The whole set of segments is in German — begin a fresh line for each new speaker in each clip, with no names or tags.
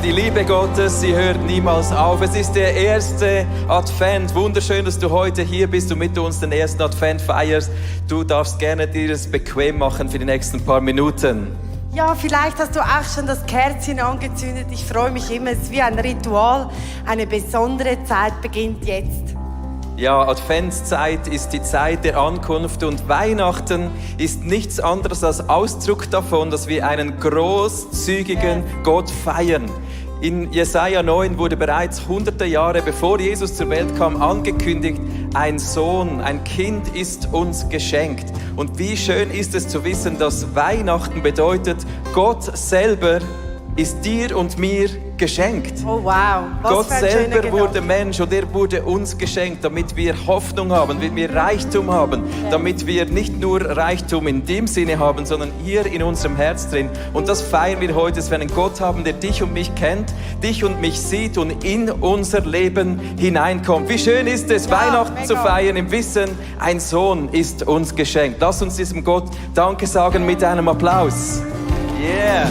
die Liebe Gottes, sie hört niemals auf. Es ist der erste Advent. Wunderschön, dass du heute hier bist und mit uns den ersten Advent feierst. Du darfst gerne dir das bequem machen für die nächsten paar Minuten.
Ja, vielleicht hast du auch schon das Kerzchen angezündet. Ich freue mich immer, es ist wie ein Ritual. Eine besondere Zeit beginnt jetzt.
Ja, Adventszeit ist die Zeit der Ankunft und Weihnachten ist nichts anderes als Ausdruck davon, dass wir einen großzügigen Gott feiern. In Jesaja 9 wurde bereits hunderte Jahre bevor Jesus zur Welt kam angekündigt, ein Sohn, ein Kind ist uns geschenkt. Und wie schön ist es zu wissen, dass Weihnachten bedeutet, Gott selber ist dir und mir geschenkt.
Oh wow, was
Gott
für ein schöner
selber
Gedanke.
wurde Mensch und er wurde uns geschenkt, damit wir Hoffnung haben, damit wir Reichtum haben, damit wir nicht nur Reichtum in dem Sinne haben, sondern hier in unserem Herz drin. Und das feiern wir heute, dass wir einen Gott haben, der dich und mich kennt, dich und mich sieht und in unser Leben hineinkommt. Wie schön ist es, Weihnachten
mega
zu feiern im Wissen, ein Sohn ist uns geschenkt. Lass uns diesem Gott Danke sagen mit einem Applaus. Yeah!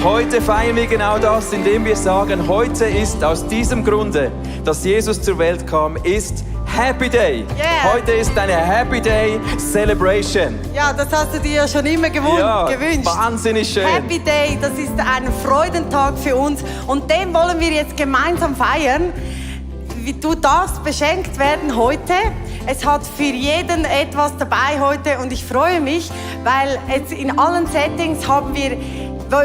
Heute feiern wir genau das, indem wir sagen, heute ist aus diesem Grunde, dass Jesus zur Welt kam, ist Happy Day.
Yeah.
Heute ist eine Happy Day Celebration.
Ja, das hast du dir ja schon immer gewünscht.
Wahnsinnig schön.
Happy Day, das ist ein Freudentag für uns und den wollen wir jetzt gemeinsam feiern. Du darfst beschenkt werden heute. Es hat für jeden etwas dabei heute und ich freue mich, weil jetzt in allen Settings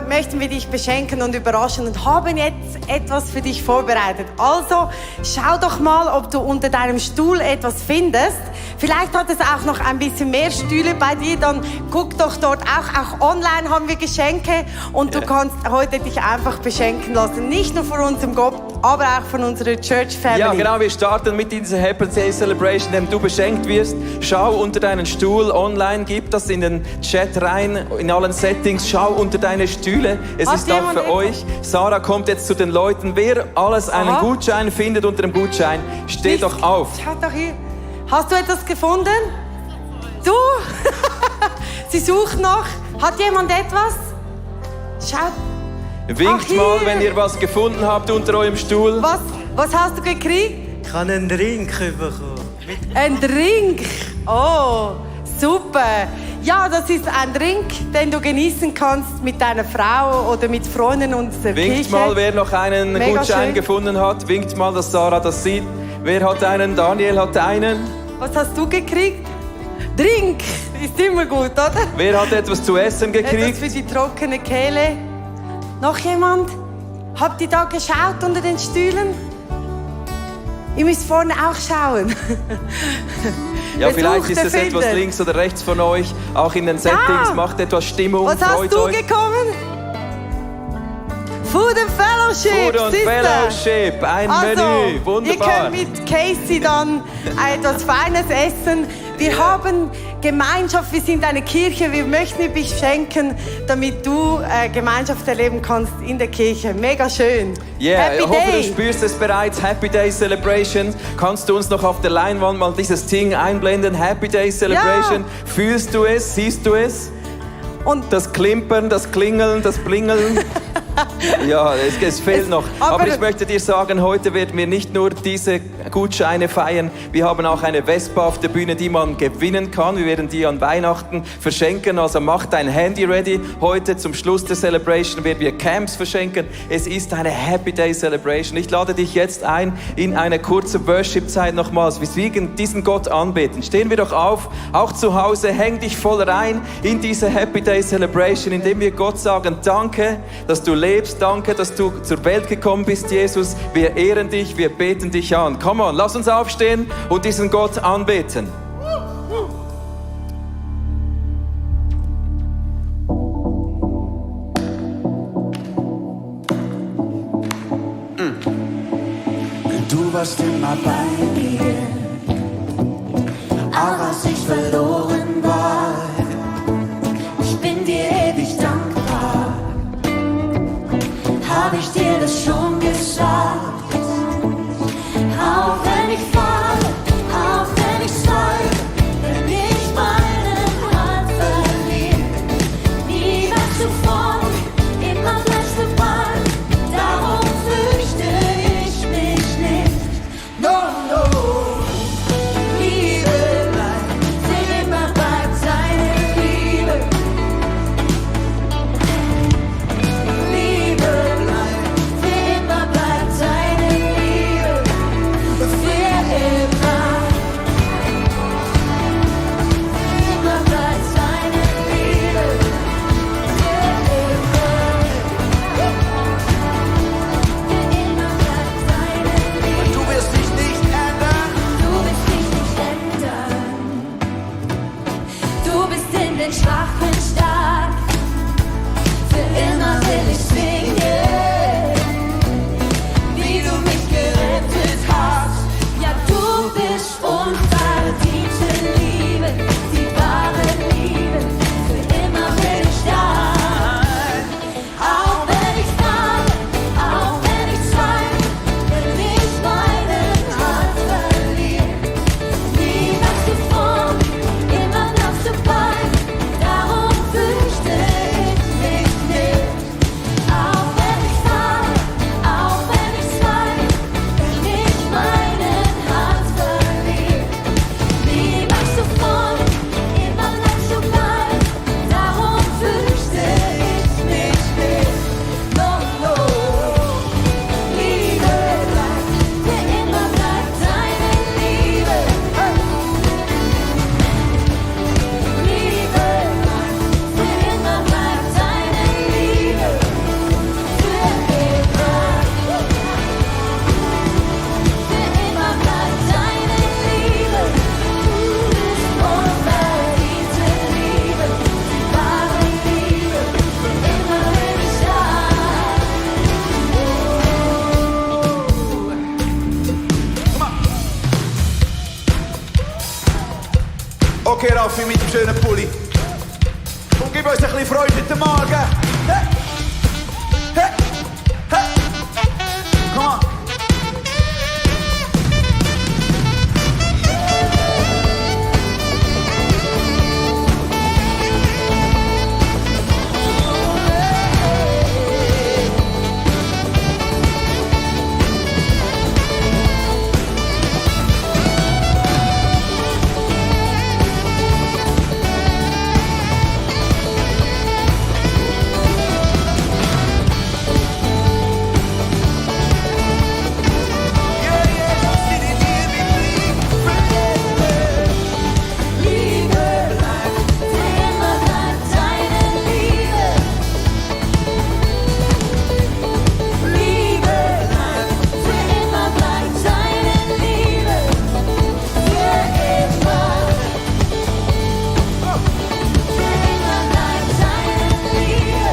möchten wir dich beschenken und überraschen und haben jetzt etwas für dich vorbereitet. Also schau doch mal, ob du unter deinem Stuhl etwas findest. Vielleicht hat es auch noch ein bisschen mehr Stühle bei dir, dann guck doch dort auch online haben wir Geschenke und du kannst heute dich einfach beschenken lassen. Nicht nur von unserem Gott, aber auch von unserer Church Family.
Ja, genau, wir starten mit dieser Happy Day Celebration, indem du beschenkt wirst. Schau unter deinen Stuhl online, gib das in den Chat rein, in allen Settings. Schau unter deine Stühle, es ist da für euch. Sarah kommt jetzt zu den Leuten. Wer alles einen Gutschein findet unter dem Gutschein, steh doch auf.
Schau doch hier. Hast du etwas gefunden? Du? Sie sucht noch. Hat jemand etwas? Schau.
Winkt mal, wenn ihr was gefunden habt unter eurem Stuhl.
Was hast du gekriegt?
Ich habe einen Drink bekommen.
Ein Drink. Oh, super. Ja, das ist ein Drink, den du genießen kannst mit deiner Frau oder mit Freunden unserer Kirche.
Winkt mal, wer noch einen
Mega
Gutschein
schön.
gefunden hat. Winkt mal, dass Sarah das sieht. Wer hat einen? Daniel hat einen.
Was hast du gekriegt? Drink. Ist immer gut, oder?
Wer hat etwas zu essen gekriegt?
Etwas für die trockene Kehle. Noch jemand? Habt ihr da geschaut unter den Stühlen? Ihr müsst vorne auch schauen.
Ja,
Wer
vielleicht
sucht,
ist
der
es etwas
findet.
links oder rechts von euch. Auch in den Settings macht etwas Stimmung.
Was hast
Freut
du
euch.
bekommen? Food and Fellowship.
Food and
siehste?
Fellowship, ein Menü, wunderbar.
Ihr könnt mit Casey dann etwas Feines essen. Wir haben Gemeinschaft, wir sind eine Kirche, wir möchten dich schenken, damit du Gemeinschaft erleben kannst in der Kirche. Mega schön.
Yeah,
Happy
ich hoffe, du
Day.
spürst es bereits. Happy Day Celebration. Kannst du uns noch auf der Leinwand mal dieses Ding einblenden? Happy Day Celebration.
Ja.
Fühlst du es? Siehst du es?
Und
Das Klimpern, das Klingeln, das Blingeln. Ja, es fehlt noch. Aber ich möchte dir sagen, heute werden wir nicht nur diese Gutscheine feiern. Wir haben auch eine Vespa auf der Bühne, die man gewinnen kann. Wir werden die an Weihnachten verschenken. Also mach dein Handy ready. Heute zum Schluss der Celebration werden wir Camps verschenken. Es ist eine Happy Day Celebration. Ich lade dich jetzt ein in eine kurze Worship-Zeit nochmals. Wir diesen Gott anbeten. Stehen wir doch auf, auch zu Hause. Häng dich voll rein in diese Happy Day Celebration, indem wir Gott sagen, danke, dass du lebst. Danke, dass du zur Welt gekommen bist, Jesus. Wir ehren dich, wir beten dich an. Come on, lass uns aufstehen und diesen Gott anbeten.
Du warst immer bei mir, auch als ich verloren war. Ich bin dir ewig dankbar. Hab ich dir das schon gesagt? Auch wenn ich falle, auch wenn ich zweifle, wenn ich meinen Halt verliere, nie weißt du vor, immer bleibst du bei unverdiente Liebe, die wahre Liebe, für immer bin ich da. Auch wenn ich falle, auch wenn ich zweifle, wenn ich meinen Halt verliere. Nie wachst du vor mir, immer bleibst du bei mir, darum fürchte ich mich nicht. Auch wenn ich falle, auch wenn ich zweifle, wenn ich meinen Halt verliere. Nie wachst du vor mir, immer bleibst du bei mir, darum fürchte ich mich nicht. No, no. Liebe bleibt, für immer bleibt deine Liebe. Liebe bleibt, für immer bleibt deine Liebe. Für immer. Für immer bleibt deine Liebe. Du bist unverdiente Liebe, die wahre Liebe. Für immer bin ich da.
Okay, Raffi mit dem schönen Pulli. Und gib uns ein bisschen Freude heute Morgen. Hey! Hey! Hey! Komm on!
Liebe bleibt, für immer bleibt deine Liebe. Liebe bleibt, für immer bleibt deine Liebe. Für immer. Für immer bleibt deine Liebe.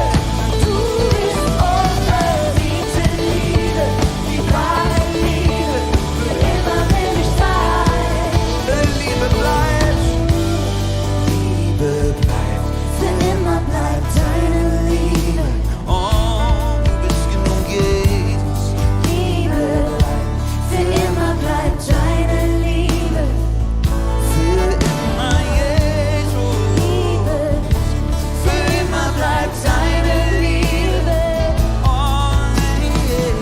Du bist unverdiente Liebe, die wahre Liebe. Für immer bin ich da.
Liebe bleibt. Liebe bleibt.
Für immer bleibt deine Liebe.
Oh, du bist genug Jesus.
Liebe bleibt, für immer bleibt deine Liebe.
Für immer Jesus.
Liebe, für immer bleibt deine Liebe.
Oh, yeah.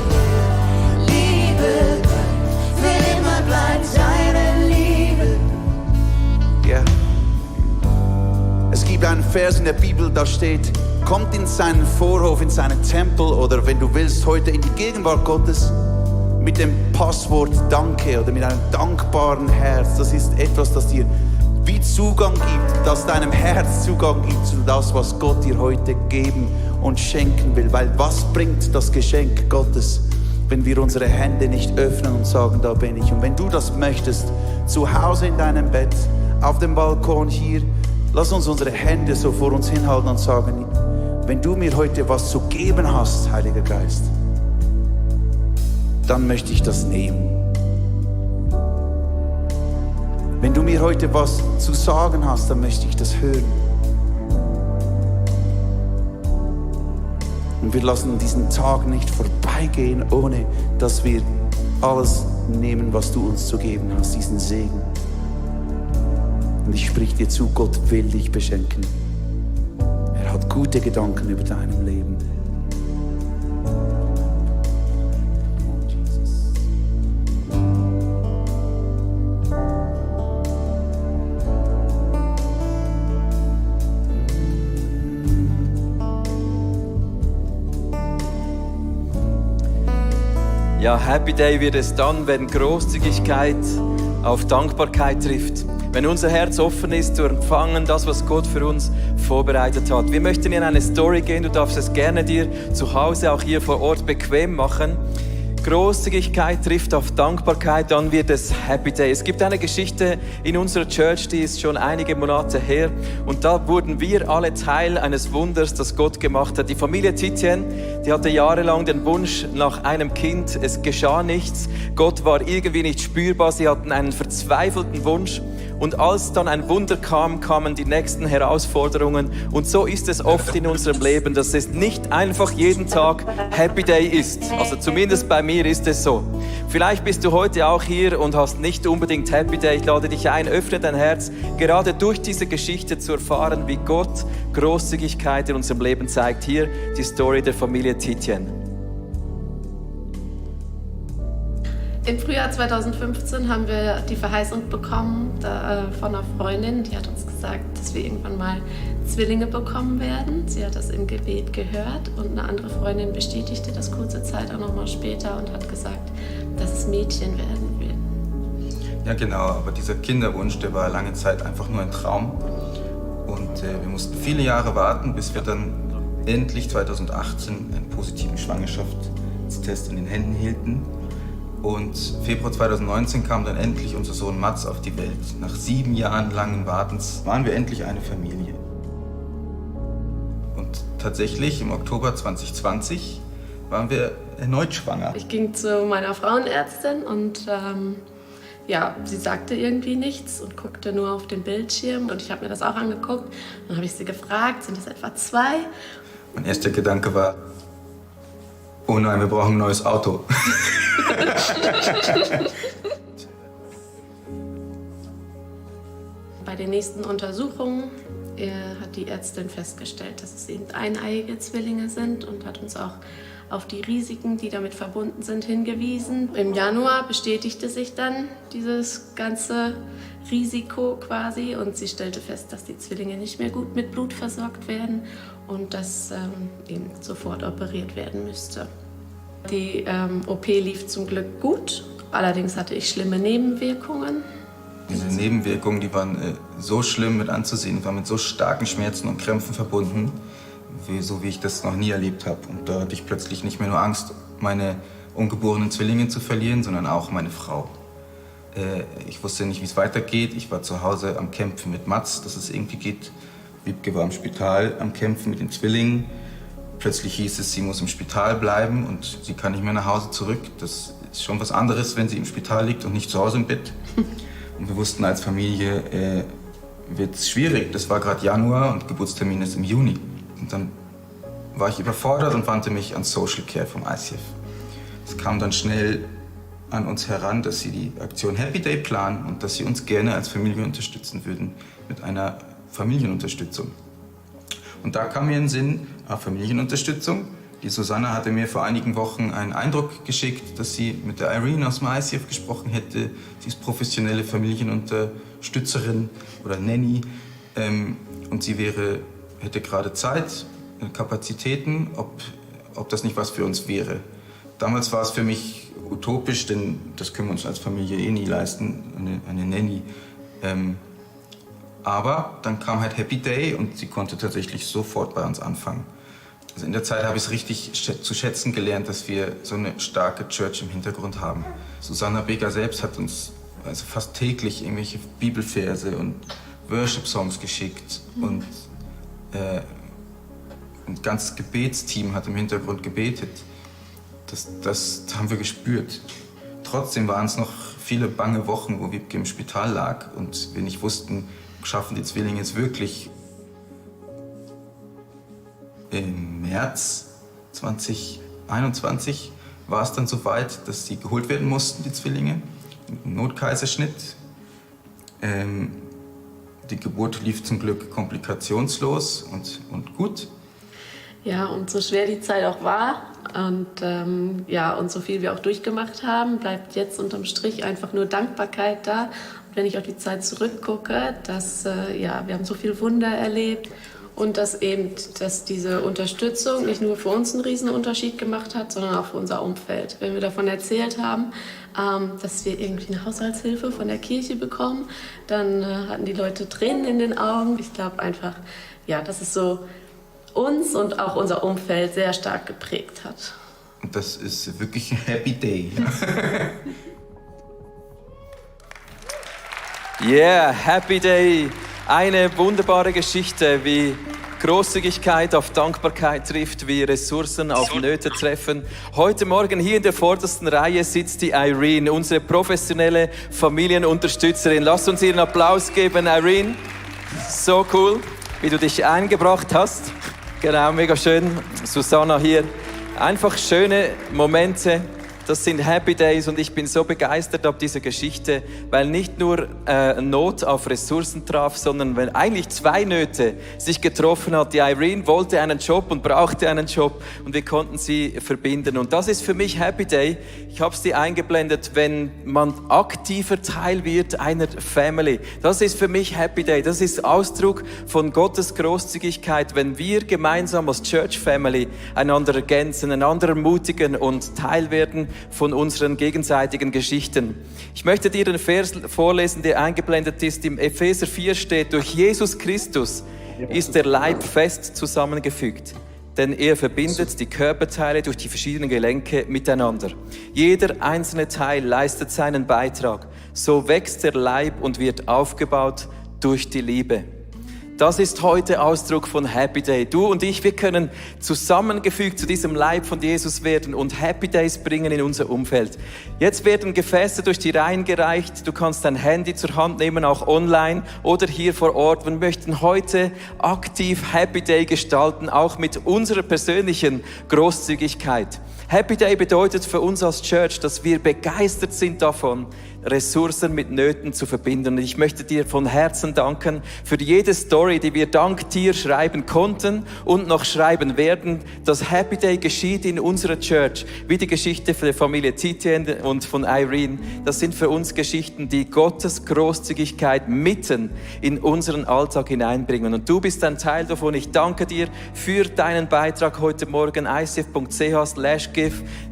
Liebe bleibt, für immer bleibt deine Liebe.
Ja. Es gibt einen Vers in der Bibel, da steht, kommt in seinen Vorhof, in seinen Tempel oder wenn du willst, heute in die Gegenwart Gottes mit dem Passwort Danke oder mit einem dankbaren Herz. Das ist etwas, das dir wie Zugang gibt, das deinem Herz Zugang gibt zu das, was Gott dir heute geben und schenken will. Weil was bringt das Geschenk Gottes, wenn wir unsere Hände nicht öffnen und sagen, da bin ich. Und wenn du das möchtest, zu Hause in deinem Bett, auf dem Balkon hier, lass uns unsere Hände so vor uns hinhalten und sagen, wenn du mir heute was zu geben hast, Heiliger Geist, dann möchte ich das nehmen. Wenn du mir heute was zu sagen hast, dann möchte ich das hören. Und wir lassen diesen Tag nicht vorbeigehen, ohne dass wir alles nehmen, was du uns zu geben hast, diesen Segen. Und ich sprich dir zu, Gott will dich beschenken. Er hat gute Gedanken über deinem Leben. Oh, Jesus.
Ja, Happy Day wird es dann, wenn Großzügigkeit auf Dankbarkeit trifft. Wenn unser Herz offen ist zu empfangen, das, was Gott für uns vorbereitet hat. Wir möchten in eine Story gehen. Du darfst es gerne dir zu Hause, auch hier vor Ort, bequem machen. Großzügigkeit trifft auf Dankbarkeit, dann wird es Happy Day. Es gibt eine Geschichte in unserer Church, die ist schon einige Monate her. Und da wurden wir alle Teil eines Wunders, das Gott gemacht hat. Die Familie Titien, die hatte jahrelang den Wunsch nach einem Kind. Es geschah nichts. Gott war irgendwie nicht spürbar. Sie hatten einen verzweifelten Wunsch. Und als dann ein Wunder kam, kamen die nächsten Herausforderungen. Und so ist es oft in unserem Leben, dass es nicht einfach jeden Tag Happy Day ist. Also zumindest bei mir ist es so. Vielleicht bist du heute auch hier und hast nicht unbedingt Happy Day. Ich lade dich ein, öffne dein Herz, gerade durch diese Geschichte zu erfahren, wie Gott Großzügigkeit in unserem Leben zeigt. Hier die Story der Familie Titien.
Im Frühjahr 2015 haben wir die Verheißung bekommen von einer Freundin, die hat uns gesagt, dass wir irgendwann mal Zwillinge bekommen werden. Sie hat das im Gebet gehört und eine andere Freundin bestätigte das kurze Zeit auch nochmal später und hat gesagt, dass es Mädchen werden werden.
Ja genau, aber dieser Kinderwunsch, der war lange Zeit einfach nur ein Traum. Und wir mussten viele Jahre warten, bis wir dann endlich 2018 einen positiven Schwangerschaftstest in den Händen hielten. Und Februar 2019 kam dann endlich unser Sohn Mats auf die Welt. Nach 7 Jahren langen Wartens waren wir endlich eine Familie. Und tatsächlich im Oktober 2020 waren wir erneut schwanger.
Ich ging zu meiner Frauenärztin und sie sagte irgendwie nichts und guckte nur auf den Bildschirm. Und ich habe mir das auch angeguckt. Dann habe ich sie gefragt, sind das etwa 2?
Mein erster Gedanke war, oh nein, wir brauchen ein neues Auto.
Bei den nächsten Untersuchungen hat die Ärztin festgestellt, dass es eben eineiige Zwillinge sind und hat uns auch auf die Risiken, die damit verbunden sind, hingewiesen. Im Januar bestätigte sich dann dieses ganze Risiko quasi und sie stellte fest, dass die Zwillinge nicht mehr gut mit Blut versorgt werden und dass eben sofort operiert werden müsste. Die OP lief zum Glück gut, allerdings hatte ich schlimme Nebenwirkungen.
Diese Nebenwirkungen, die waren so schlimm mit anzusehen, die waren mit so starken Schmerzen und Krämpfen verbunden, so wie ich das noch nie erlebt habe. Und da hatte ich plötzlich nicht mehr nur Angst, meine ungeborenen Zwillinge zu verlieren, sondern auch meine Frau. Ich wusste nicht, wie es weitergeht. Ich war zu Hause am Kämpfen mit Mats, dass es irgendwie geht. Wiebke war im Spital am Kämpfen mit den Zwillingen. Plötzlich hieß es, sie muss im Spital bleiben und sie kann nicht mehr nach Hause zurück. Das ist schon was anderes, wenn sie im Spital liegt und nicht zu Hause im Bett. Und wir wussten als Familie, wird es schwierig. Das war gerade Januar und Geburtstermin ist im Juni. Und dann war ich überfordert und wandte mich an Social Care vom ICF. Es kam dann schnell an uns heran, dass sie die Aktion Happy Day planen und dass sie uns gerne als Familie unterstützen würden mit einer Familienunterstützung. Und da kam mir in den Sinn, Familienunterstützung. Die Susanna hatte mir vor einigen Wochen einen Eindruck geschickt, dass sie mit der Irene aus dem ICF gesprochen hätte. Sie ist professionelle Familienunterstützerin oder Nanny. Und sie hätte gerade Zeit, Kapazitäten, ob das nicht was für uns wäre. Damals war es für mich utopisch, denn das können wir uns als Familie eh nie leisten, eine Nanny. Aber dann kam halt Happy Day und sie konnte tatsächlich sofort bei uns anfangen. Also in der Zeit habe ich es richtig zu schätzen gelernt, dass wir so eine starke Church im Hintergrund haben. Susanna Beger selbst hat uns also fast täglich irgendwelche Bibelverse und Worship-Songs geschickt und ein ganzes Gebetsteam hat im Hintergrund gebetet. Das haben wir gespürt. Trotzdem waren es noch viele bange Wochen, wo Wiebke im Spital lag und wir nicht wussten, schaffen die Zwillinge es wirklich. Im März 2021 war es dann soweit, dass sie geholt werden mussten, die Zwillinge. Ein Notkaiserschnitt. Die Geburt lief zum Glück komplikationslos und gut.
Ja, und so schwer die Zeit auch war und und so viel wir auch durchgemacht haben, bleibt jetzt unterm Strich einfach nur Dankbarkeit da. Und wenn ich auf die Zeit zurückgucke, wir haben so viel Wunder erlebt und dass diese Unterstützung nicht nur für uns einen riesen Unterschied gemacht hat, sondern auch für unser Umfeld. Wenn wir davon erzählt haben, dass wir irgendwie eine Haushaltshilfe von der Kirche bekommen, dann hatten die Leute Tränen in den Augen. Ich glaube einfach, dass es so uns und auch unser Umfeld sehr stark geprägt hat.
Und das ist wirklich ein Happy Day.
Yeah, Happy Day. Eine wunderbare Geschichte, wie Großzügigkeit auf Dankbarkeit trifft, wie Ressourcen auf Nöte treffen. Heute Morgen hier in der vordersten Reihe sitzt die Irene, unsere professionelle Familienunterstützerin. Lasst uns ihr einen Applaus geben, Irene. So cool, wie du dich eingebracht hast. Genau, mega schön. Susanna hier. Einfach schöne Momente. Das sind Happy Days und ich bin so begeistert ab dieser Geschichte, weil nicht nur Not auf Ressourcen traf, sondern weil eigentlich zwei Nöte sich getroffen hat. Die Irene wollte einen Job und brauchte einen Job und wir konnten sie verbinden. Und das ist für mich Happy Day. Ich habe es dir eingeblendet, wenn man aktiver Teil wird einer Family. Das ist für mich Happy Day. Das ist Ausdruck von Gottes Großzügigkeit, wenn wir gemeinsam als Church Family einander ergänzen, einander ermutigen und Teil werden von unseren gegenseitigen Geschichten. Ich möchte dir den Vers vorlesen, der eingeblendet ist. Im Epheser 4 steht, durch Jesus Christus ist der Leib fest zusammengefügt, denn er verbindet die Körperteile durch die verschiedenen Gelenke miteinander. Jeder einzelne Teil leistet seinen Beitrag. So wächst der Leib und wird aufgebaut durch die Liebe. Das ist heute Ausdruck von Happy Day. Du und ich, wir können zusammengefügt zu diesem Leib von Jesus werden und Happy Days bringen in unser Umfeld. Jetzt werden Gefäße durch die Reihen gereicht. Du kannst dein Handy zur Hand nehmen, auch online oder hier vor Ort. Wir möchten heute aktiv Happy Day gestalten, auch mit unserer persönlichen Großzügigkeit. Happy Day bedeutet für uns als Church, dass wir begeistert sind davon, Ressourcen mit Nöten zu verbinden. Und ich möchte dir von Herzen danken für jede Story, die wir dank dir schreiben konnten und noch schreiben werden. Das Happy Day geschieht in unserer Church, wie die Geschichte von der Familie Titien und von Irene. Das sind für uns Geschichten, die Gottes Großzügigkeit mitten in unseren Alltag hineinbringen. Und du bist ein Teil davon. Ich danke dir für deinen Beitrag heute Morgen. icf.ch/give.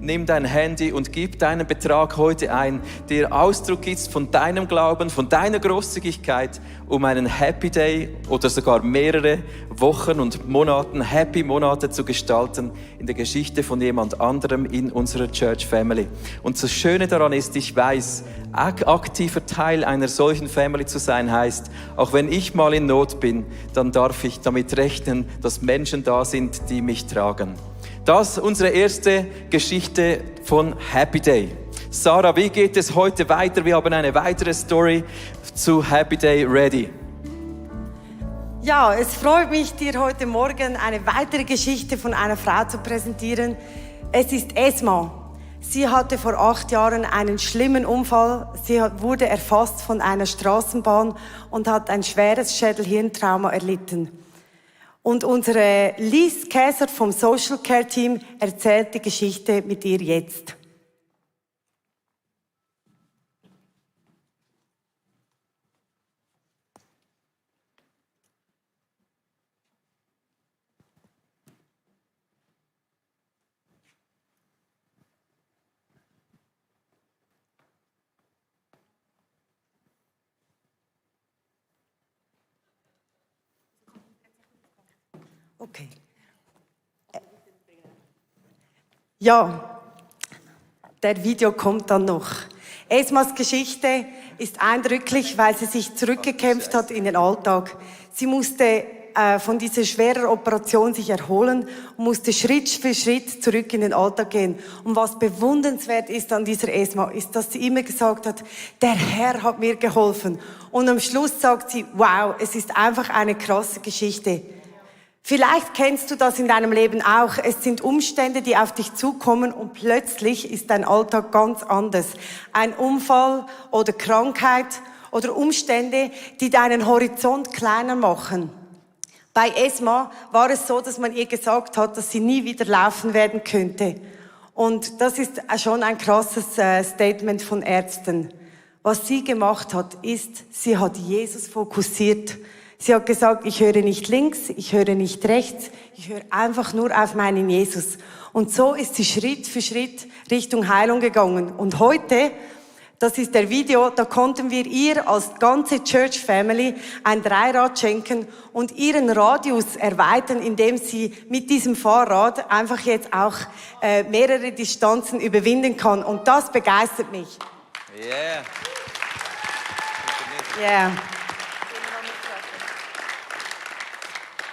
Nimm dein Handy und gib deinen Betrag heute ein, der Ausdruck ist von deinem Glauben, von deiner Großzügigkeit, um einen Happy Day oder sogar mehrere Wochen und Monaten, Happy Monate zu gestalten in der Geschichte von jemand anderem in unserer Church Family. Und das Schöne daran ist, ich weiß, aktiver Teil einer solchen Family zu sein heißt, auch wenn ich mal in Not bin, dann darf ich damit rechnen, dass Menschen da sind, die mich tragen. Das ist unsere erste Geschichte von Happy Day. Sarah, wie geht es heute weiter? Wir haben eine weitere Story zu Happy Day ready.
Ja, es freut mich, dir heute Morgen eine weitere Geschichte von einer Frau zu präsentieren. Es ist Esma. Sie hatte vor 8 Jahren einen schlimmen Unfall. Sie wurde erfasst von einer Straßenbahn und hat ein schweres Schädel-Hirntrauma erlitten. Und unsere Liz Käser vom Social Care Team erzählt die Geschichte mit ihr jetzt. Okay. Ja, der Video kommt dann noch. Esmas Geschichte ist eindrücklich, weil sie sich zurückgekämpft hat in den Alltag. Sie musste von dieser schweren Operation sich erholen und musste Schritt für Schritt zurück in den Alltag gehen. Und was bewundernswert ist an dieser Esma, ist, dass sie immer gesagt hat, der Herr hat mir geholfen. Und am Schluss sagt sie, wow, es ist einfach eine krasse Geschichte. Vielleicht kennst du das in deinem Leben auch. Es sind Umstände, die auf dich zukommen und plötzlich ist dein Alltag ganz anders. Ein Unfall oder Krankheit oder Umstände, die deinen Horizont kleiner machen. Bei Esma war es so, dass man ihr gesagt hat, dass sie nie wieder laufen werden könnte. Und das ist schon ein krasses Statement von Ärzten. Was sie gemacht hat, ist, sie hat Jesus fokussiert. Sie hat gesagt, ich höre nicht links, ich höre nicht rechts, ich höre einfach nur auf meinen Jesus. Und so ist sie Schritt für Schritt Richtung Heilung gegangen. Und heute Das ist der Video, da konnten wir ihr als ganze Church Family ein Dreirad schenken und ihren Radius erweitern, indem sie mit diesem Fahrrad einfach jetzt auch mehrere Distanzen überwinden kann. Und das begeistert mich.
Yeah.
Yeah.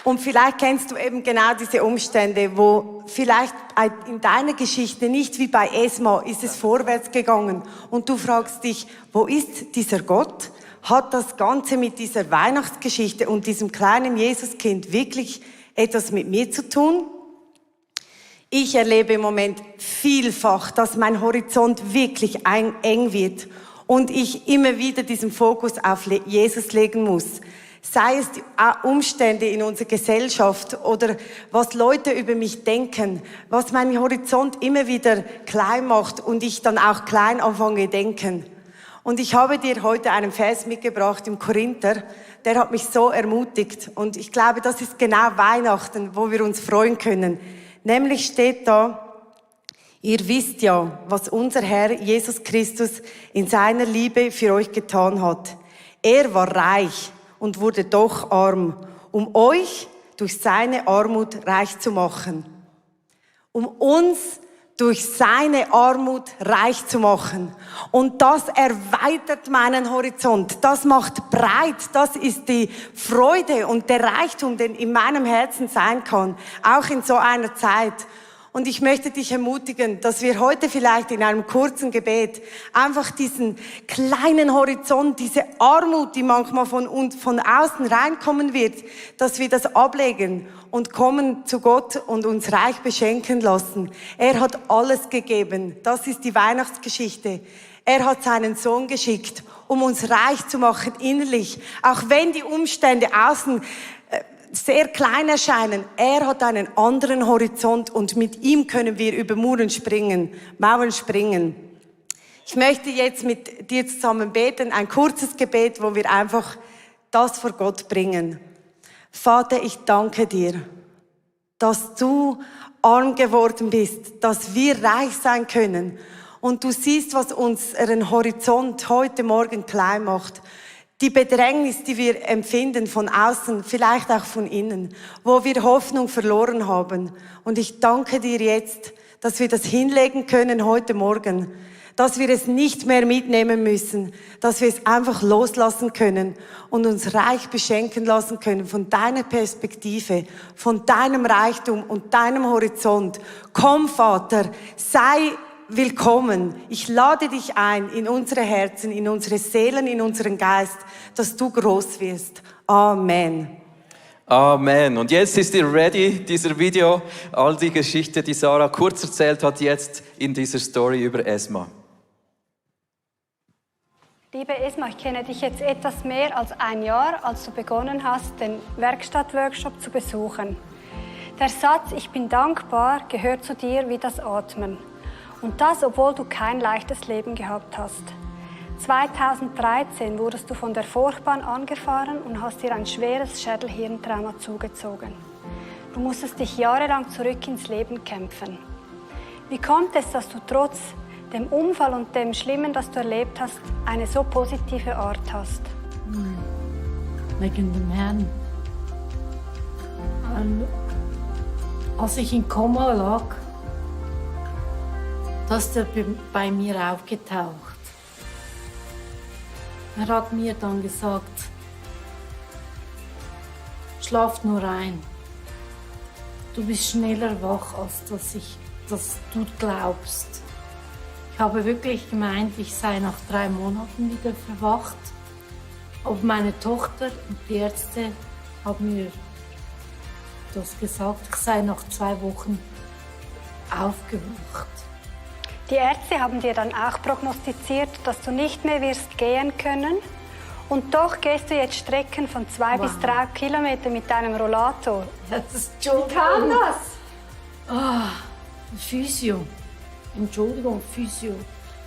Und vielleicht kennst du eben genau diese Umstände, wo vielleicht in deiner Geschichte nicht wie bei Esma ist es vorwärts gegangen und du fragst dich, wo ist dieser Gott? Hat das Ganze mit dieser Weihnachtsgeschichte und diesem kleinen Jesuskind wirklich etwas mit mir zu tun? Ich erlebe im Moment vielfach, dass mein Horizont wirklich eng wird und ich immer wieder diesen Fokus auf Jesus legen muss. Sei es die Umstände in unserer Gesellschaft oder was Leute über mich denken, was meinen Horizont immer wieder klein macht und ich dann auch klein anfange denken. Und ich habe dir heute einen Vers mitgebracht im Korinther, der hat mich so ermutigt. Und ich glaube, das ist genau Weihnachten, wo wir uns freuen können. Nämlich steht da, ihr wisst ja, was unser Herr Jesus Christus in seiner Liebe für euch getan hat. Er war reich und wurde doch arm, um euch durch seine Armut reich zu machen. Um uns durch seine Armut reich zu machen. Und das erweitert meinen Horizont. Das macht breit. Das ist die Freude und der Reichtum, der in meinem Herzen sein kann. Auch in so einer Zeit. Und ich möchte dich ermutigen, dass wir heute vielleicht in einem kurzen Gebet einfach diesen kleinen Horizont, diese Armut, die manchmal von außen reinkommen wird, dass wir das ablegen und kommen zu Gott und uns reich beschenken lassen. Er hat alles gegeben. Das ist die Weihnachtsgeschichte. Er hat seinen Sohn geschickt, um uns reich zu machen innerlich. Auch wenn die Umstände außen sehr klein erscheinen. Er hat einen anderen Horizont und mit ihm können wir über Mauern springen. Ich möchte jetzt mit dir zusammen beten, ein kurzes Gebet, wo wir einfach das vor Gott bringen. Vater, ich danke dir, dass du arm geworden bist, dass wir reich sein können. Und du siehst, was unseren Horizont heute Morgen klein macht. Die Bedrängnis, die wir empfinden von außen, vielleicht auch von innen, wo wir Hoffnung verloren haben. Und ich danke dir jetzt, dass wir das hinlegen können heute Morgen, dass wir es nicht mehr mitnehmen müssen, dass wir es einfach loslassen können und uns reich beschenken lassen können von deiner Perspektive, von deinem Reichtum und deinem Horizont. Komm, Vater, sei willkommen. Ich lade dich ein in unsere Herzen, in unsere Seelen, in unseren Geist, dass du groß wirst. Amen.
Amen. Und jetzt ist ihr ready, dieser Video, all die Geschichte, die Sarah kurz erzählt hat, jetzt in dieser Story über Esma.
Liebe Esma, ich kenne dich jetzt etwas mehr als ein Jahr, als du begonnen hast, den Werkstattworkshop zu besuchen. Der Satz, ich bin dankbar, gehört zu dir wie das Atmen. Und das, obwohl du kein leichtes Leben gehabt hast. 2013 wurdest du von der Flugbahn angefahren und hast dir ein schweres Schädelhirntrauma zugezogen. Du musstest dich jahrelang zurück ins Leben kämpfen. Wie kommt es, dass du trotz dem Unfall und dem Schlimmen, das du erlebt hast, eine so positive Art hast?
Wegen dem Herrn. Als ich in Koma lag, da ist er bei mir aufgetaucht. Er hat mir dann gesagt, schlaf nur ein. Du bist schneller wach, als dass du glaubst. Ich habe wirklich gemeint, ich sei nach 3 Monaten wieder verwacht. Aber meine Tochter und die Ärzte haben mir das gesagt, ich sei nach 2 Wochen aufgewacht.
Die Ärzte haben dir dann auch prognostiziert, dass du nicht mehr wirst gehen können. Und doch gehst du jetzt Strecken von 2 bis 3 Kilometern mit deinem Rollator.
Das ist Wie
kam das?
Physio,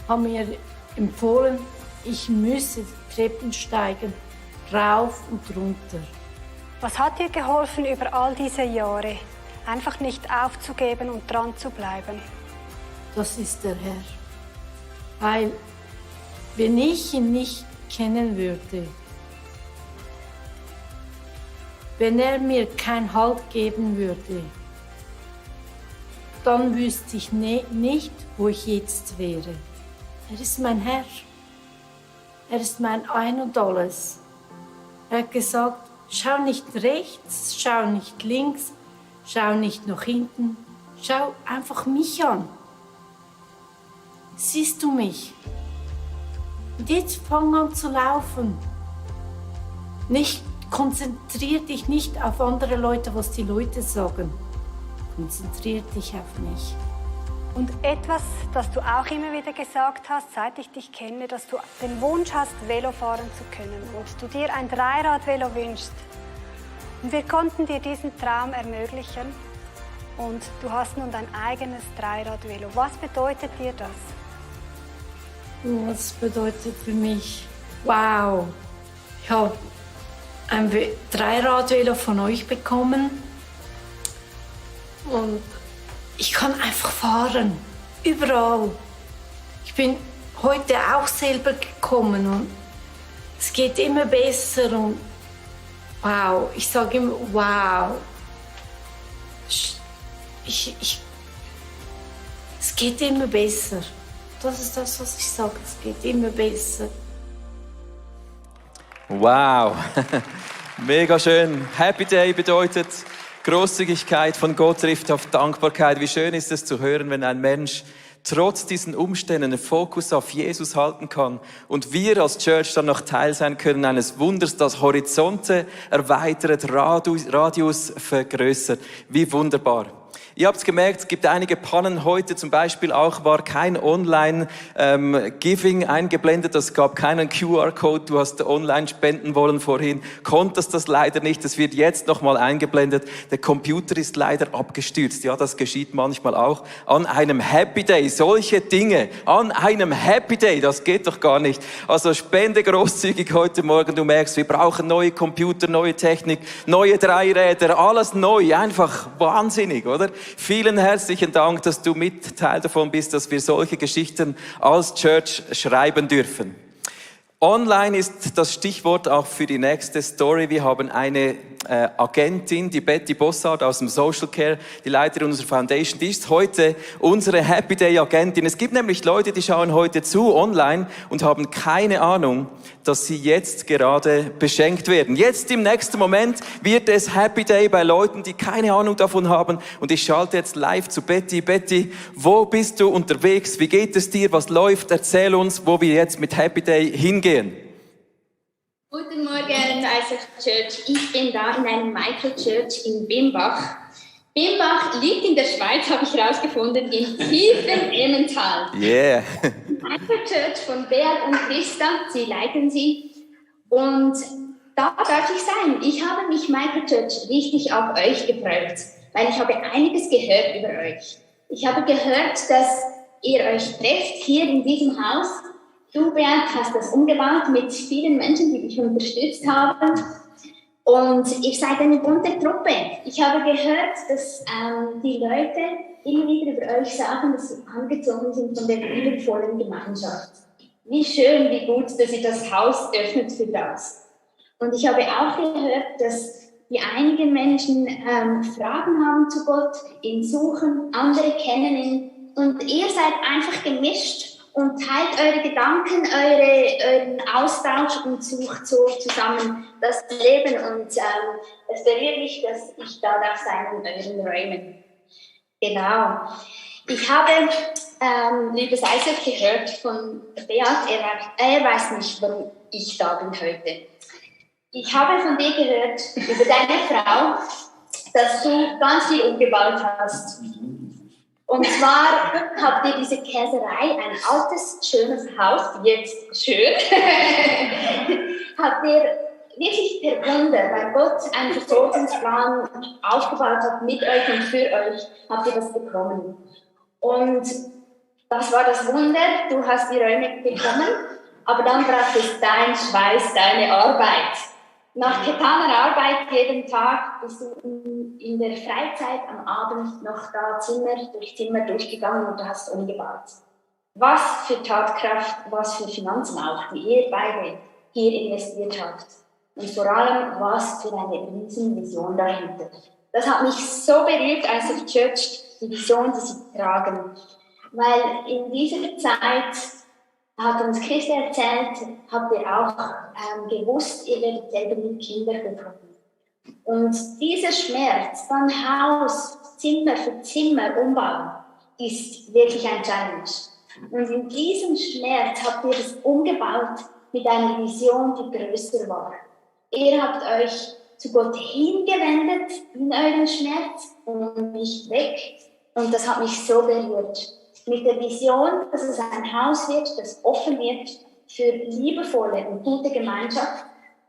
haben mir empfohlen, ich müsse Treppen steigen, rauf und runter.
Was hat dir geholfen über all diese Jahre, einfach nicht aufzugeben und dran zu bleiben?
Das ist der Herr. Weil wenn ich ihn nicht kennen würde, wenn er mir keinen Halt geben würde, dann wüsste ich nicht, wo ich jetzt wäre. Er ist mein Herr. Er ist mein Ein und Alles. Er hat gesagt, schau nicht rechts, schau nicht links, schau nicht nach hinten, schau einfach mich an. Siehst du mich? Und jetzt fang an zu laufen. Konzentrier dich nicht auf andere Leute, was die Leute sagen. Konzentrier dich auf mich.
Und etwas, das du auch immer wieder gesagt hast, seit ich dich kenne, dass du den Wunsch hast, Velo fahren zu können und du dir ein Dreirad-Velo wünschst. Und wir konnten dir diesen Traum ermöglichen und du hast nun dein eigenes Dreirad-Velo. Was bedeutet dir das?
Was bedeutet für mich? Wow, ich habe ein Dreirad-Velo von euch bekommen und ich kann einfach fahren, überall. Ich bin heute auch selber gekommen und es geht immer besser und wow, ich sage immer wow. Es geht immer besser. Das ist das, was ich sage, es geht immer besser.
Wow, mega schön. Happy Day bedeutet Großzügigkeit von Gott trifft auf Dankbarkeit. Wie schön ist es zu hören, wenn ein Mensch trotz diesen Umständen den Fokus auf Jesus halten kann und wir als Church dann noch Teil sein können eines Wunders, das Horizonte erweitert, Radius vergrößert. Wie wunderbar. Ihr habt es gemerkt, es gibt einige Pannen heute, zum Beispiel auch war kein Online-Giving eingeblendet, es gab keinen QR-Code, du hast online spenden wollen vorhin, konntest das leider nicht, das wird jetzt nochmal eingeblendet, der Computer ist leider abgestürzt, ja, das geschieht manchmal auch an einem Happy Day, solche Dinge, an einem Happy Day, das geht doch gar nicht, also spende großzügig heute Morgen, du merkst, wir brauchen neue Computer, neue Technik, neue Dreiräder, alles neu, einfach wahnsinnig, oder? Vielen herzlichen Dank, dass du mit Teil davon bist, dass wir solche Geschichten als Church schreiben dürfen. Online ist das Stichwort auch für die nächste Story. Wir haben eine Agentin, die Betty Bossard aus dem Social Care, die Leiterin unserer Foundation, die ist heute unsere Happy Day Agentin. Es gibt nämlich Leute, die schauen heute zu online und haben keine Ahnung, dass sie jetzt gerade beschenkt werden. Jetzt im nächsten Moment wird es Happy Day bei Leuten, die keine Ahnung davon haben. Und ich schalte jetzt live zu Betty. Betty, wo bist du unterwegs? Wie geht es dir? Was läuft? Erzähl uns, wo wir jetzt mit Happy Day hingehen.
Guten Morgen, ISF Church. Ich bin da in einem Microchurch in Bimbach. Bimbach liegt in der Schweiz, habe ich herausgefunden, im tiefen Emmental.
Yeah.
Microchurch von Beat und Christa, sie leiten sie. Und da darf ich sein. Ich habe mich Microchurch richtig auf euch gefreut, weil ich habe einiges gehört über euch. Ich habe gehört, dass ihr euch trefft hier in diesem Haus. Du, Beat, hast das umgebaut mit vielen Menschen, die dich unterstützt haben. Und ihr seid eine bunte Truppe. Ich habe gehört, dass die Leute immer wieder über euch sagen, dass sie angezogen sind von der liebevollen Gemeinschaft. Wie schön, wie gut, dass ihr das Haus öffnet für das. Und ich habe auch gehört, dass die einige Menschen Fragen haben zu Gott, ihn suchen, andere kennen ihn. Und ihr seid einfach gemischt und teilt eure Gedanken, euren Austausch und sucht so zusammen das Leben. Und es berührt mich, dass ich da darf sein in euren Räumen. Genau. Ich habe, liebes Isaac, gehört von Beat, er weiß nicht, warum ich da bin heute. Ich habe von dir gehört, über deine Frau, dass du ganz viel umgebaut hast. Und zwar habt ihr diese Käserei, ein altes, schönes Haus, jetzt schön, habt ihr wirklich per Wunder, weil Gott einen Versorgungsplan aufgebaut hat mit euch und für euch, habt ihr das bekommen. Und das war das Wunder, du hast die Räume bekommen, aber dann braucht es dein Schweiß, deine Arbeit. Nach getaner Arbeit jeden Tag bist du in der Freizeit am Abend noch da Zimmer durch Zimmer durchgegangen und du hast umgebaut. Was für Tatkraft, was für Finanzen auch, die ihr beide hier investiert habt. Und vor allem, was für eine riesen Vision dahinter. Das hat mich so berührt als auf Church, die Vision, die sie tragen. Weil in dieser Zeit, hat uns Christi erzählt, habt ihr auch gewusst, ihr werdet selber mit Kindern bekommen. Und dieser Schmerz von Haus, Zimmer für Zimmer umbauen, ist wirklich ein Challenge. Und in diesem Schmerz habt ihr es umgebaut mit einer Vision, die größer war. Ihr habt euch zu Gott hingewendet in eurem Schmerz und nicht weg. Und das hat mich so berührt. Mit der Vision, dass es ein Haus wird, das offen wird für liebevolle und gute Gemeinschaft,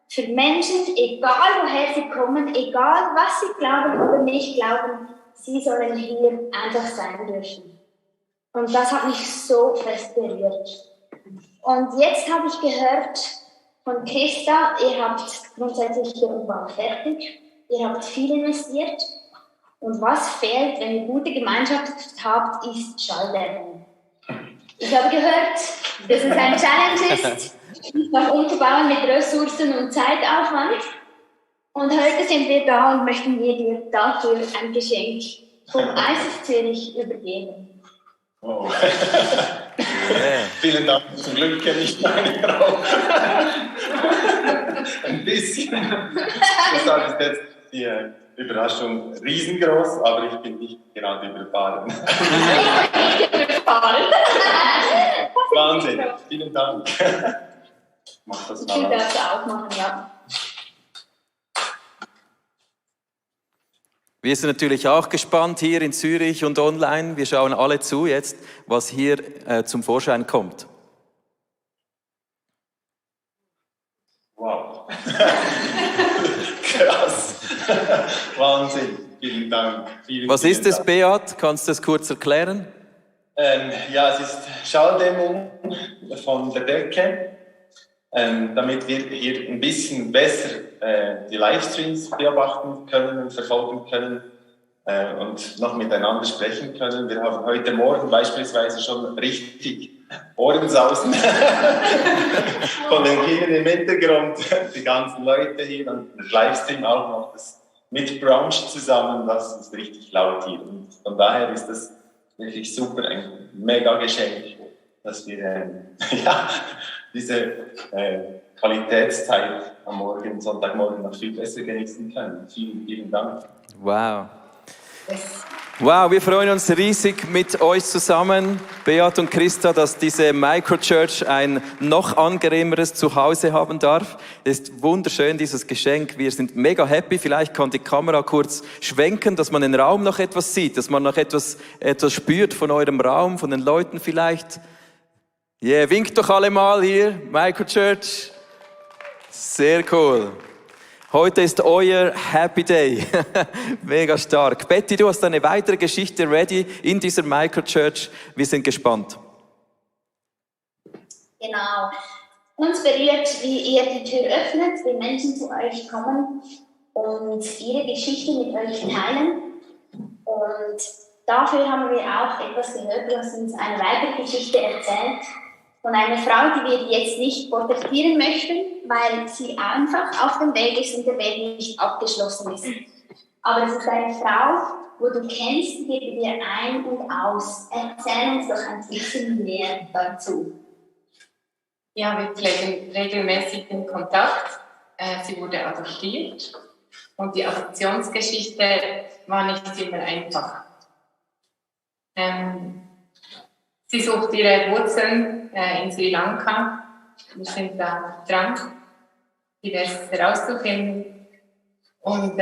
für Menschen, egal woher sie kommen, egal was sie glauben oder nicht glauben, sie sollen hier einfach sein dürfen. Und das hat mich so fest berührt. Und jetzt habe ich gehört von Christa, ihr habt grundsätzlich den Umbau fertig, ihr habt viel investiert. Und was fehlt, wenn ihr gute Gemeinschaft habt, ist Schalldämmung. Ich habe gehört, dass es ein Challenge ist, noch umzubauen mit Ressourcen und Zeitaufwand. Und heute sind wir da und möchten wir dir dafür ein Geschenk vom ICF Zürich übergeben.
Oh. Vielen Dank. Zum Glück kenne ich meine Frau. Ein bisschen. Deshalb ist jetzt die Überraschung riesengroß, aber ich bin nicht gerade überfahren. Wahnsinn. Vielen Dank. Mach das mal.
Ich will das auch machen, ja.
Wir sind natürlich auch gespannt hier in Zürich und online. Wir schauen alle zu jetzt, was hier zum Vorschein kommt.
Wow. Krass. Wahnsinn. Vielen Dank.
Was ist es, Beat? Kannst du das kurz erklären?
Ja, es ist Schalldämmung von der Decke, damit wir hier ein bisschen besser die Livestreams beobachten können und verfolgen können und noch miteinander sprechen können. Wir haben heute Morgen beispielsweise schon richtig Ohrensausen von den Kindern im Hintergrund, die ganzen Leute hier und der Livestream auch noch das mit Brunch zusammen, das ist richtig laut hier. Und von daher ist das wirklich super, ein mega Geschenk, dass wir diese Qualitätszeit am Morgen, Sonntagmorgen noch viel besser genießen können. Vielen, vielen Dank.
Wow. Wow, wir freuen uns riesig mit euch zusammen, Beat und Christa, dass diese Microchurch ein noch angenehmeres Zuhause haben darf. Es ist wunderschön, dieses Geschenk. Wir sind mega happy. Vielleicht kann die Kamera kurz schwenken, dass man den Raum noch etwas sieht, dass man noch etwas spürt von eurem Raum, von den Leuten vielleicht. Yeah, winkt doch alle mal hier, Microchurch. Sehr cool. Heute ist euer Happy Day. Mega stark. Betty, du hast eine weitere Geschichte ready in dieser Microchurch. Wir sind gespannt.
Genau. Uns berührt, wie ihr die Tür öffnet, wenn Menschen zu euch kommen und ihre Geschichte mit euch teilen. Und dafür haben wir auch etwas gehört, was uns eine weitere Geschichte erzählt. Von einer Frau, die wir jetzt nicht porträtieren möchten, weil sie einfach auf dem Weg ist und der Weg nicht abgeschlossen ist. Aber es ist eine Frau, wo du kennst, die gebe dir ein und aus. Erzähl uns doch ein bisschen mehr dazu.
Ja, wir pflegen regelmäßig den Kontakt. Sie wurde adoptiert und die Adoptionsgeschichte war nicht immer einfach. Sie sucht ihre Wurzeln in Sri Lanka. Wir sind da dran, diverses herauszufinden. Und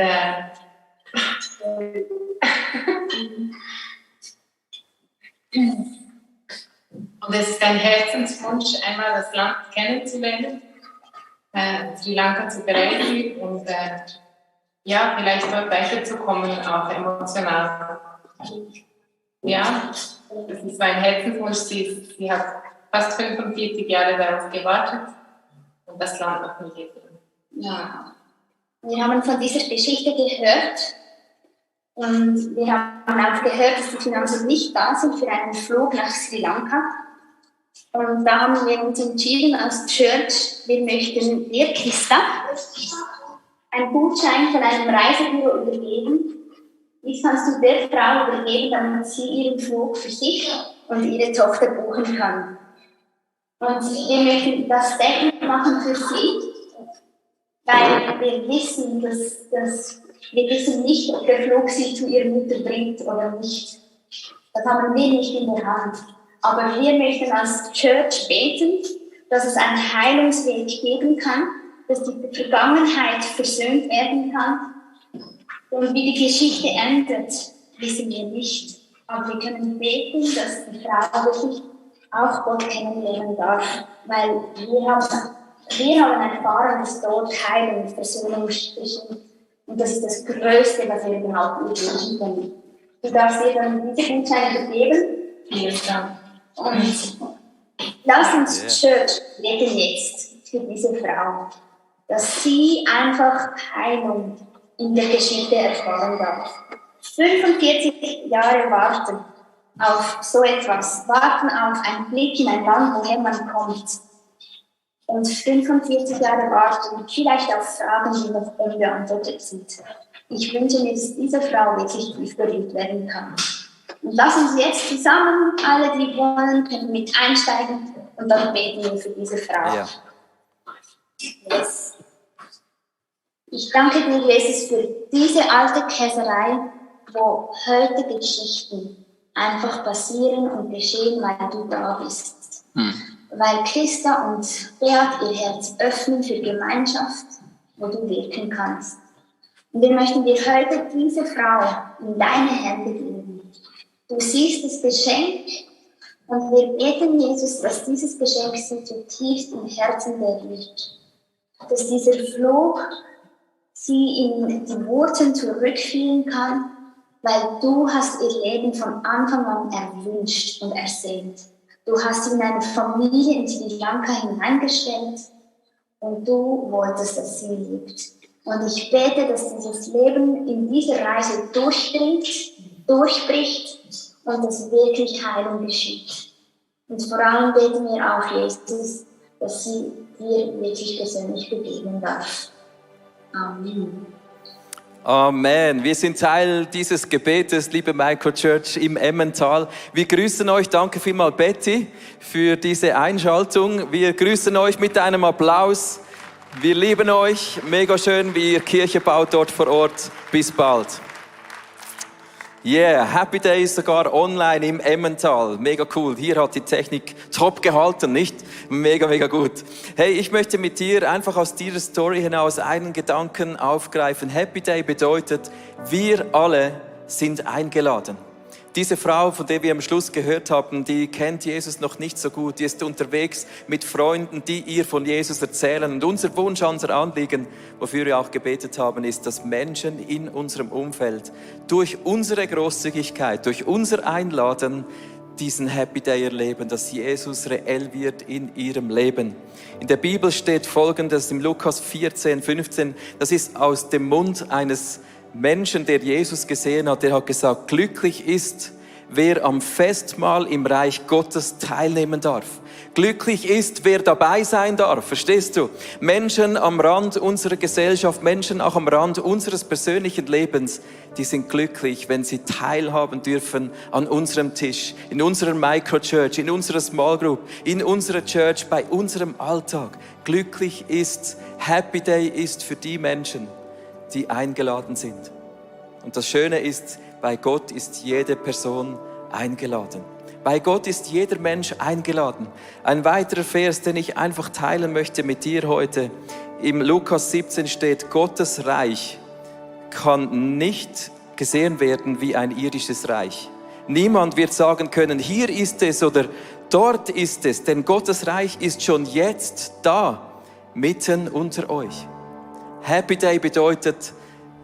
es ist ein Herzenswunsch, einmal das Land kennenzulernen, Sri Lanka zu bereisen und vielleicht dort weiterzukommen, auch emotional. Ja, das ist mein Herzenswunsch. Sie hat fast 45 Jahre darauf gewartet und das Land noch nie gesehen.
Ja, wir haben von dieser Geschichte gehört und wir haben auch gehört, dass die Finanzen nicht da sind für einen Flug nach Sri Lanka. Und da haben wir uns entschieden als Church, wir möchten dir, Christa, einen Gutschein von einem Reisebüro übergeben. Dies kannst du der Frau übergeben, damit sie ihren Flug für sich und ihre Tochter buchen kann. Und wir möchten das Statement machen für sie, weil wir wissen, wir wissen nicht, ob der Flug sie zu ihrer Mutter bringt oder nicht. Das haben wir nicht in der Hand. Aber wir möchten als Church beten, dass es einen Heilungsweg geben kann, dass die Vergangenheit versöhnt werden kann. Und wie die Geschichte endet, wissen wir nicht. Aber wir können beten, dass die Frau wirklich auch Gott kennenlernen darf. Weil wir haben erfahren, dass dort Heilung und Versöhnung geschieht. Und das ist das Größte, was wir überhaupt wünschen können. Du darfst dir dann diese Gutscheine übergeben. Vielen Dank. Und lass uns Church beten jetzt für diese Frau, dass sie einfach Heilung in der Geschichte erfahren darf. 45 Jahre warten auf so etwas, warten auf einen Blick in ein Land, woher man kommt. Und 45 Jahre warten, vielleicht auf Fragen, die noch unbeantwortet sind. Ich wünsche mir, dass diese Frau wirklich tief berührt werden kann. Und lass uns jetzt zusammen, alle, die wollen, können mit einsteigen und dann beten wir für diese Frau.
Ja.
Yes. Ich danke dir, Jesus, für diese alte Käserei, wo heute Geschichten einfach passieren und geschehen, weil du da bist. Weil Christa und Beat ihr Herz öffnen für Gemeinschaft, wo du wirken kannst. Und wir möchten dir heute diese Frau in deine Hände geben. Du siehst das Geschenk und wir beten, Jesus, dass dieses Geschenk sie zutiefst im Herzen berührt. Dass dieser Flug sie in die Wurzeln zurückführen kann, weil du hast ihr Leben von Anfang an erwünscht und ersehnt. Du hast sie in eine Familie in Sri Lanka hineingestellt und du wolltest, dass sie lebt. Und ich bete, dass dieses Leben in dieser Reise durchbricht und dass wirklich Heilung geschieht. Und vor allem beten wir auch, Jesus, dass sie dir wirklich persönlich begegnen darf. Amen.
Amen. Wir sind Teil dieses Gebetes, liebe Microchurch im Emmental. Wir grüßen euch. Danke vielmals, Betty, für diese Einschaltung. Wir grüßen euch mit einem Applaus. Wir lieben euch. Mega schön, wie ihr Kirche baut dort vor Ort. Bis bald. Yeah, Happy Days sogar online im Emmental. Mega cool. Hier hat die Technik top gehalten, nicht? Mega, mega gut. Hey, ich möchte mit dir einfach aus dieser Story hinaus einen Gedanken aufgreifen. Happy Day bedeutet, wir alle sind eingeladen. Diese Frau, von der wir am Schluss gehört haben, die kennt Jesus noch nicht so gut. Die ist unterwegs mit Freunden, die ihr von Jesus erzählen. Und unser Wunsch, unser Anliegen, wofür wir auch gebetet haben, ist, dass Menschen in unserem Umfeld durch unsere Großzügigkeit, durch unser Einladen diesen Happy Day erleben, dass Jesus reell wird in ihrem Leben. In der Bibel steht Folgendes im Lukas 14:15. Das ist aus dem Mund eines Menschen, der Jesus gesehen hat, der hat gesagt, glücklich ist, wer am Festmahl im Reich Gottes teilnehmen darf. Glücklich ist, wer dabei sein darf. Verstehst du? Menschen am Rand unserer Gesellschaft, Menschen auch am Rand unseres persönlichen Lebens, die sind glücklich, wenn sie teilhaben dürfen an unserem Tisch, in unserer Microchurch, in unserer Small Group, in unserer Church, bei unserem Alltag. Glücklich ist, Happy Day ist für die Menschen, die eingeladen sind. Und das Schöne ist, bei Gott ist jede Person eingeladen. Bei Gott ist jeder Mensch eingeladen. Ein weiterer Vers, den ich einfach teilen möchte mit dir heute. Im Lukas 17 steht, Gottes Reich kann nicht gesehen werden wie ein irdisches Reich. Niemand wird sagen können, hier ist es oder dort ist es, denn Gottes Reich ist schon jetzt da, mitten unter euch. Happy Day bedeutet,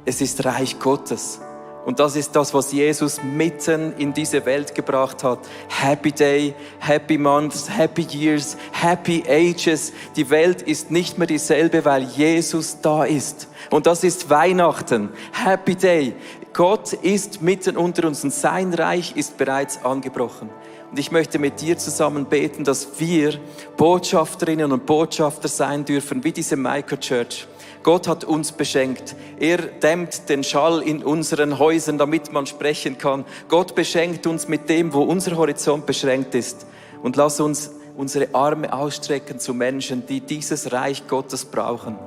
es ist Reich Gottes. Und das ist das, was Jesus mitten in diese Welt gebracht hat. Happy Day, Happy Months, Happy Years, Happy Ages. Die Welt ist nicht mehr dieselbe, weil Jesus da ist. Und das ist Weihnachten. Happy Day. Gott ist mitten unter uns und sein Reich ist bereits angebrochen. Und ich möchte mit dir zusammen beten, dass wir Botschafterinnen und Botschafter sein dürfen, wie diese Microchurch. Gott hat uns beschenkt. Er dämmt den Schall in unseren Häusern, damit man sprechen kann. Gott beschenkt uns mit dem, wo unser Horizont beschränkt ist. Und lass uns unsere Arme ausstrecken zu Menschen, die dieses Reich Gottes brauchen.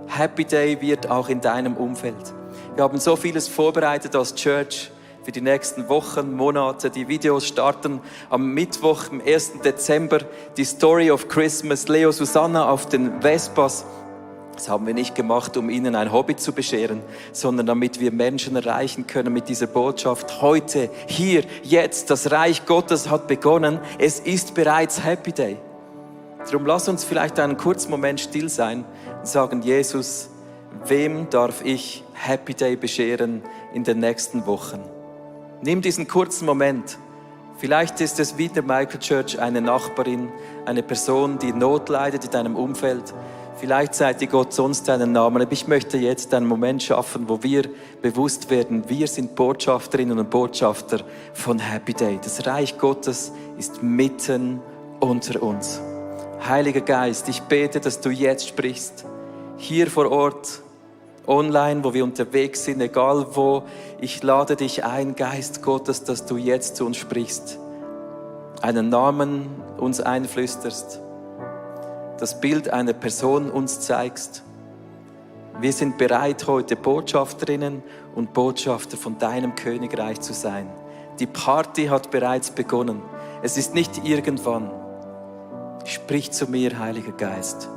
Happy Day wird auch in deinem Umfeld. Wir haben so vieles vorbereitet als Church für die nächsten Wochen, Monate. Die Videos starten am Mittwoch, am 1. Dezember. Die Story of Christmas, Leo, Susanna auf den Vespas. Das haben wir nicht gemacht, um ihnen ein Hobby zu bescheren, sondern damit wir Menschen erreichen können mit dieser Botschaft. Heute, hier, jetzt, das Reich Gottes hat begonnen. Es ist bereits Happy Day. Darum lass uns vielleicht einen kurzen Moment still sein und sagen, Jesus, wem darf ich Happy Day bescheren in den nächsten Wochen? Nimm diesen kurzen Moment. Vielleicht ist es wie der Microchurch eine Nachbarin, eine Person, die Not leidet in deinem Umfeld. Vielleicht seid ihr Gott sonst deinen Namen. Aber ich möchte jetzt einen Moment schaffen, wo wir bewusst werden, wir sind Botschafterinnen und Botschafter von Happy Day. Das Reich Gottes ist mitten unter uns. Heiliger Geist, ich bete, dass du jetzt sprichst. Hier vor Ort, online, wo wir unterwegs sind, egal wo. Ich lade dich ein, Geist Gottes, dass du jetzt zu uns sprichst. Einen Namen uns einflüsterst. Das Bild einer Person uns zeigst. Wir sind bereit, heute Botschafterinnen und Botschafter von deinem Königreich zu sein. Die Party hat bereits begonnen. Es ist nicht irgendwann. Sprich zu mir, Heiliger Geist.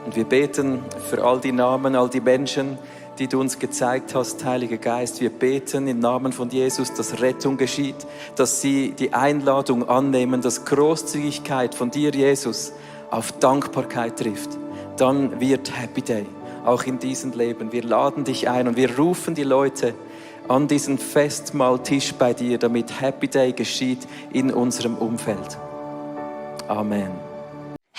Und wir beten für all die Namen, all die Menschen, die du uns gezeigt hast, Heiliger Geist. Wir beten im Namen von Jesus, dass Rettung geschieht, dass sie die Einladung annehmen, dass Großzügigkeit von dir, Jesus, auf Dankbarkeit trifft. Dann wird Happy Day, auch in diesem Leben. Wir laden dich ein und wir rufen die Leute an diesen Festmahltisch bei dir, damit Happy Day geschieht in unserem Umfeld. Amen.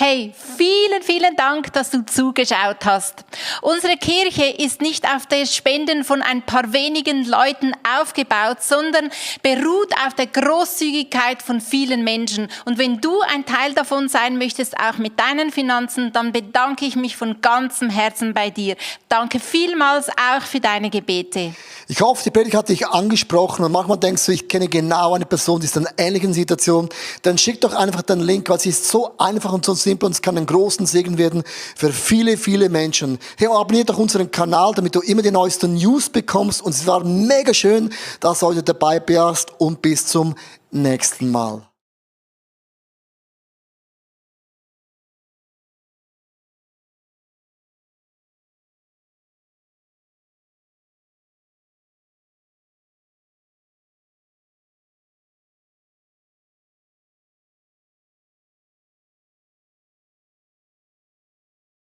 Hey, vielen, vielen Dank, dass du zugeschaut hast. Unsere Kirche ist nicht auf das Spenden von ein paar wenigen Leuten aufgebaut, sondern beruht auf der Großzügigkeit von vielen Menschen. Und wenn du ein Teil davon sein möchtest, auch mit deinen Finanzen, dann bedanke ich mich von ganzem Herzen bei dir. Danke vielmals auch für deine Gebete.
Ich hoffe, die Predigt hat dich angesprochen und manchmal denkst du, ich kenne genau eine Person, die ist in einer ähnlichen Situation. Dann schick doch einfach den Link, weil es ist so einfach und so simpel und es kann einen großen Segen werden für viele, viele Menschen. Hey, abonniere doch unseren Kanal, damit du immer die neuesten News bekommst. Und es war mega schön, dass du heute dabei warst und bis zum nächsten Mal.